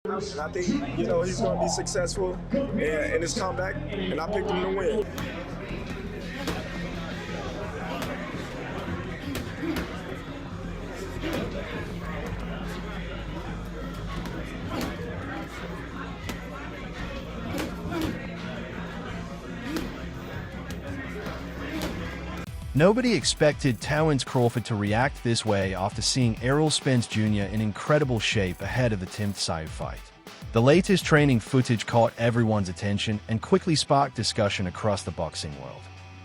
And I think, he's going to be successful in his comeback, and I picked him to win. Nobody expected Terence Crawford to react this way after seeing Errol Spence Jr. in incredible shape ahead of the Tszyu fight. The latest training footage caught everyone's attention and quickly sparked discussion across the boxing world.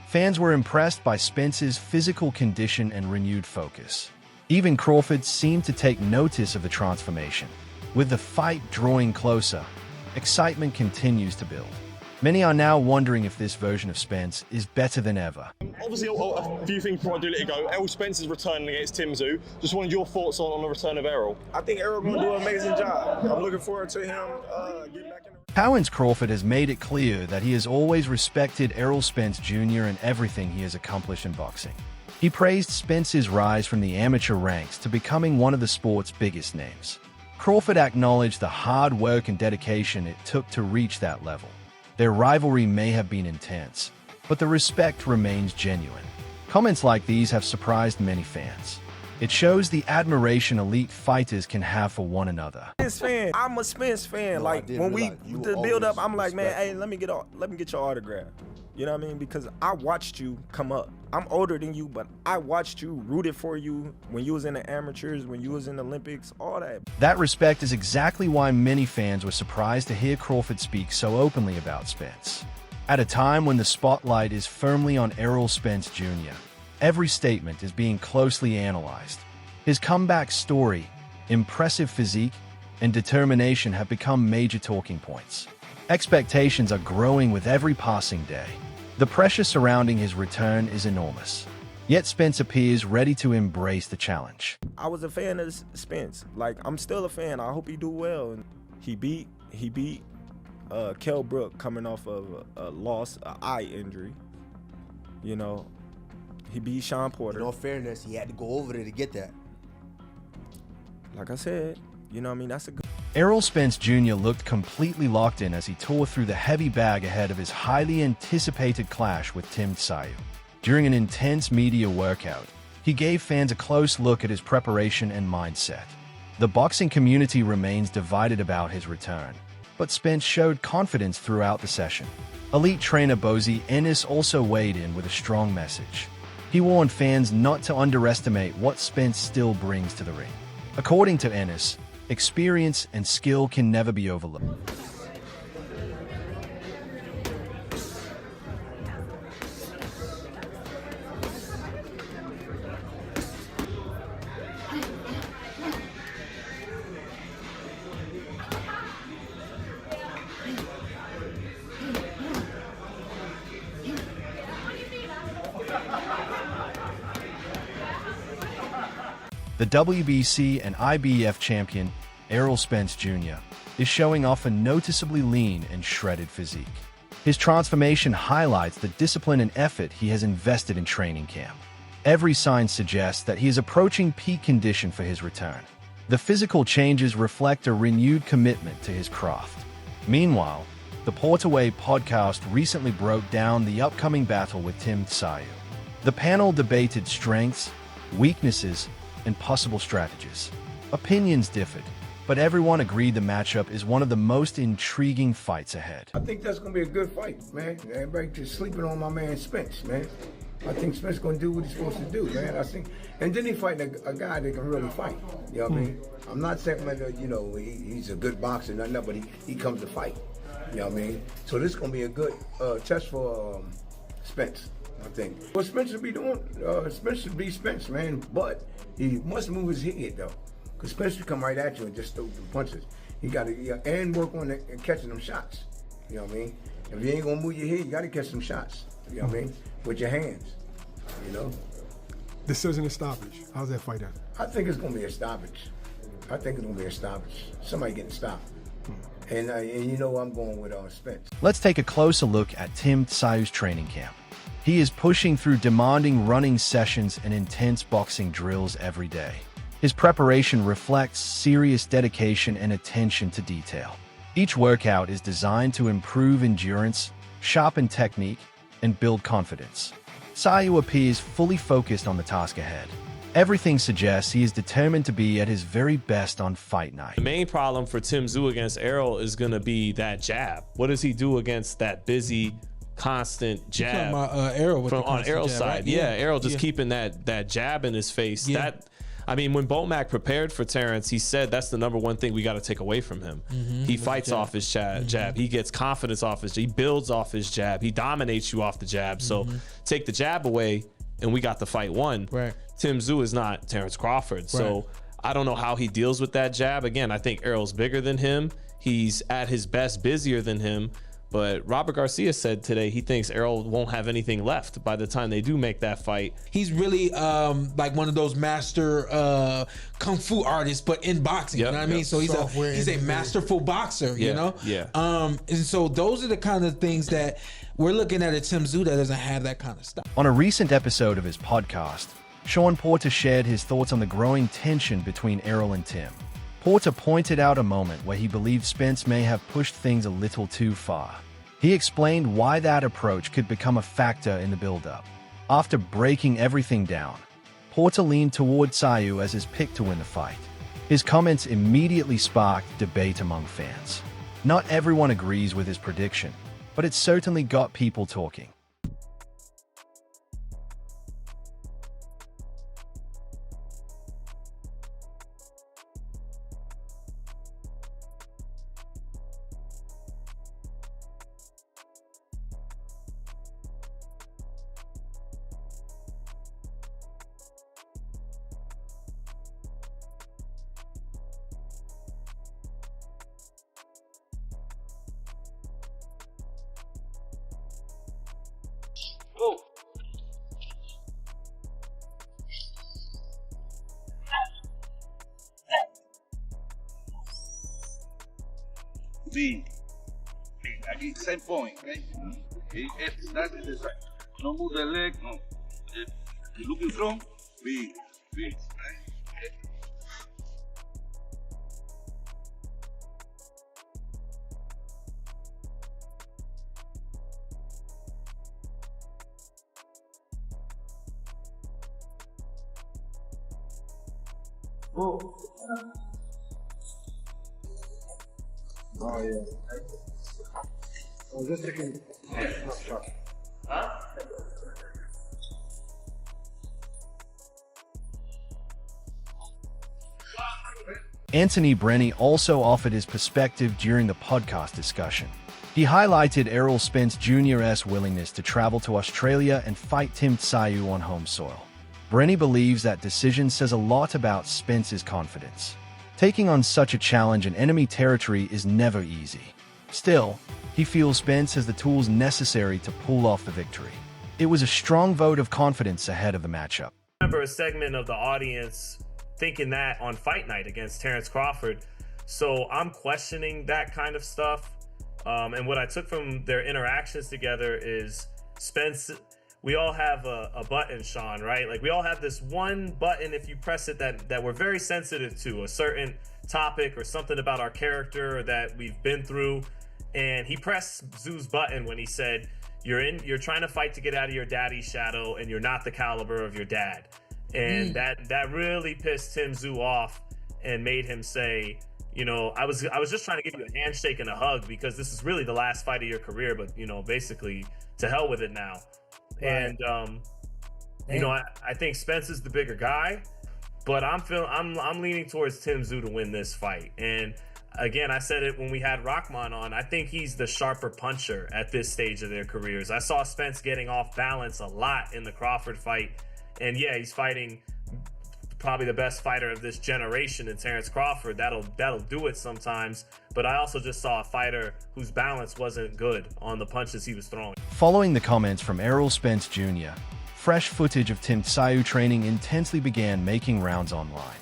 Fans were impressed by Spence's physical condition and renewed focus. Even Crawford seemed to take notice of the transformation. With the fight drawing closer, excitement continues to build. Many are now wondering if this version of Spence is better than ever. Obviously, a few things before I do let it go. Errol Spence is returning against Tszyu. Just wanted your thoughts on the return of Errol. I think Errol's going to do an amazing job. I'm looking forward to him getting back in the... Terence Crawford has made it clear that he has always respected Errol Spence Jr. and everything he has accomplished in boxing. He praised Spence's rise from the amateur ranks to becoming one of the sport's biggest names. Crawford acknowledged the hard work and dedication it took to reach that level. Their rivalry may have been intense, but the respect remains genuine. Comments like these have surprised many fans. It shows the admiration elite fighters can have for one another. I'm a Spence fan. No, like when we the build up, I'm like, man, hey, let me get your autograph. You know what I mean? Because I watched you come up. I'm older than you, but I watched you, rooted for you when you was in the amateurs, when you was in the Olympics, all that. That respect is exactly why many fans were surprised to hear Crawford speak so openly about Spence. At a time when the spotlight is firmly on Errol Spence Jr., every statement is being closely analyzed. His comeback story, impressive physique, and determination have become major talking points. Expectations are growing with every passing day. The pressure surrounding his return is enormous. Yet Spence appears ready to embrace the challenge. I was a fan of Spence. Like, I'm still a fan. I hope he do well. And he beat Kell Brook coming off of a loss, an eye injury. You know, he beat Sean Porter. In all fairness, he had to go over there to get that. Like I said, you know what I mean? That's a good... Errol Spence Jr. looked completely locked in as he tore through the heavy bag ahead of his highly anticipated clash with Tszyu. During an intense media workout, he gave fans a close look at his preparation and mindset. The boxing community remains divided about his return, but Spence showed confidence throughout the session. Elite trainer Bozy Ennis also weighed in with a strong message. He warned fans not to underestimate what Spence still brings to the ring. According to Ennis, experience and skill can never be overlooked. The WBC and IBF champion, Errol Spence Jr., is showing off a noticeably lean and shredded physique. His transformation highlights the discipline and effort he has invested in training camp. Every sign suggests that he is approaching peak condition for his return. The physical changes reflect a renewed commitment to his craft. Meanwhile, the Portaway podcast recently broke down the upcoming battle with Tszyu. The panel debated strengths, weaknesses, and possible strategies. Opinions differed, but everyone agreed the matchup is one of the most intriguing fights ahead. I think that's going to be a good fight, man. Everybody just sleeping on my man Spence, man. I think Spence going to do what he's supposed to do, man. And then he fighting a guy that can really fight. You know what I mean? I'm not saying that, he's a good boxer, nothing else, but he comes to fight. You know what I mean? So this is going to be a good test for Spence, I think. What Spence should be doing, Spence should be Spence, man. But he must move his head, though. Because Spence should come right at you and just throw the punches. He got to, and work on catching them shots. You know what I mean? If you ain't going to move your head, you got to catch some shots. You know what I mean? With your hands, Decision and stoppage. How's that fight at? I think it's going to be a stoppage. Somebody getting stopped. And you know I'm going with Spence. Let's take a closer look at Tszyu's training camp. He is pushing through demanding running sessions and intense boxing drills every day. His preparation reflects serious dedication and attention to detail. Each workout is designed to improve endurance, sharpen technique, and build confidence. Tszyu appears fully focused on the task ahead. Everything suggests he is determined to be at his very best on fight night. The main problem for Tszyu against Errol is going to be that jab. What does he do against that busy, constant jab Errol from on Errol's side? Right? Yeah, Errol just keeping that jab in his face. Yeah. I mean, when Bomac prepared for Terence, he said that's the #1 thing we got to take away from him. He fights off his jab. He gets confidence off his jab. He builds off his jab. He dominates you off the jab. So take the jab away, and we got the fight won. Right. Tszyu is not Terence Crawford. So I don't know how he deals with that jab. Again, I think Errol's bigger than him. He's at his best busier than him. But Robert Garcia said today he thinks Errol won't have anything left by the time they do make that fight. He's really like one of those master kung fu artists, but in boxing. You know what I mean? So he's a masterful boxer. You know? Yeah. And so those are the kind of things that we're looking at Tszyu that doesn't have that kind of stuff. On a recent episode of his podcast, Sean Porter shared his thoughts on the growing tension between Errol and Tim. Porter pointed out a moment where he believed Spence may have pushed things a little too far. He explained why that approach could become a factor in the build-up. After breaking everything down, Porter leaned toward Tszyu as his pick to win the fight. His comments immediately sparked debate among fans. Not everyone agrees with his prediction, but it certainly got people talking. B. Aquí, same point, okay? B, F, that is the side. No move the leg, no. You look in front, B, right? Oh. Oh, yeah. I was just taking a shot. Huh? Anthony Brenny also offered his perspective during the podcast discussion. He highlighted Errol Spence Jr.'s willingness to travel to Australia and fight Tim Tszyu on home soil. Brenny believes that decision says a lot about Spence's confidence. Taking on such a challenge in enemy territory is never easy. Still, he feels Spence has the tools necessary to pull off the victory. It was a strong vote of confidence ahead of the matchup. I remember a segment of the audience thinking that on fight night against Terence Crawford. So I'm questioning that kind of stuff. And what I took from their interactions together is Spence, we all have a button, Sean, right? Like we all have this one button, if you press it, that we're very sensitive to, a certain topic or something about our character that we've been through. And he pressed Tszyu's button when he said, you're trying to fight to get out of your daddy's shadow and you're not the caliber of your dad. And that really pissed Tim Tszyu off and made him say, you know, I was just trying to give you a handshake and a hug because this is really the last fight of your career, but you know, basically to hell with it now. Right. And you know, I think Spence is the bigger guy, but I'm leaning towards Tim Tszyu to win this fight. And again, I said it when we had Rahman on, I think he's the sharper puncher at this stage of their careers. I saw Spence getting off balance a lot in the Crawford fight. And yeah, he's fighting probably the best fighter of this generation in Terence Crawford. That'll do it sometimes. But I also just saw a fighter whose balance wasn't good on the punches he was throwing. Following the comments from Errol Spence Jr., fresh footage of Tim Tszyu training intensely began making rounds online.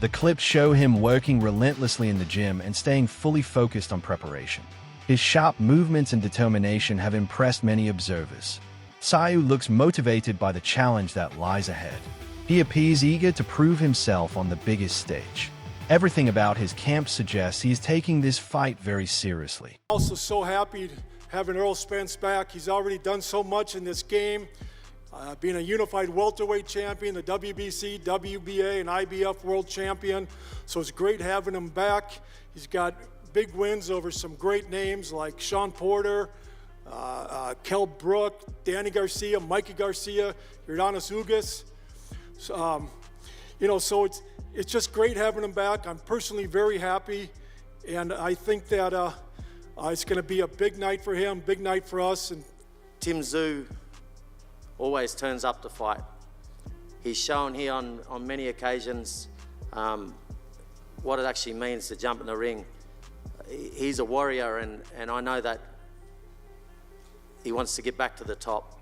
The clips show him working relentlessly in the gym and staying fully focused on preparation. His sharp movements and determination have impressed many observers. Tszyu looks motivated by the challenge that lies ahead. He appears eager to prove himself on the biggest stage. Everything about his camp suggests he is taking this fight very seriously. Also so happy having Errol Spence back. He's already done so much in this game. Being a unified welterweight champion, the WBC, WBA, and IBF world champion. So it's great having him back. He's got big wins over some great names like Sean Porter, Kell Brook, Danny Garcia, Mikey Garcia, Yordanis Ugas. So, so it's just great having him back. I'm personally very happy, and I think that it's going to be a big night for him, big night for us. And Tszyu always turns up to fight. He's shown here on many occasions what it actually means to jump in the ring. He's a warrior, and I know that he wants to get back to the top.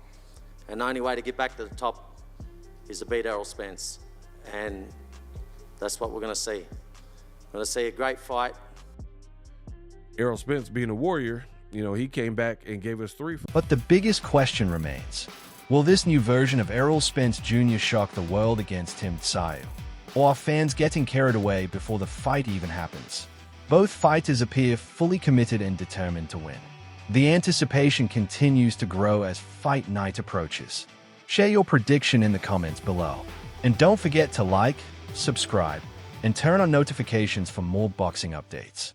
And the only way to get back to the top is to beat Errol Spence. And that's what we're going to see. We're going to see a great fight. Errol Spence, being a warrior, he came back and gave us 3. But the biggest question remains. Will this new version of Errol Spence Jr. shock the world against Tszyu? Or are fans getting carried away before the fight even happens? Both fighters appear fully committed and determined to win. The anticipation continues to grow as fight night approaches. Share your prediction in the comments below. And don't forget to like, subscribe, and turn on notifications for more boxing updates.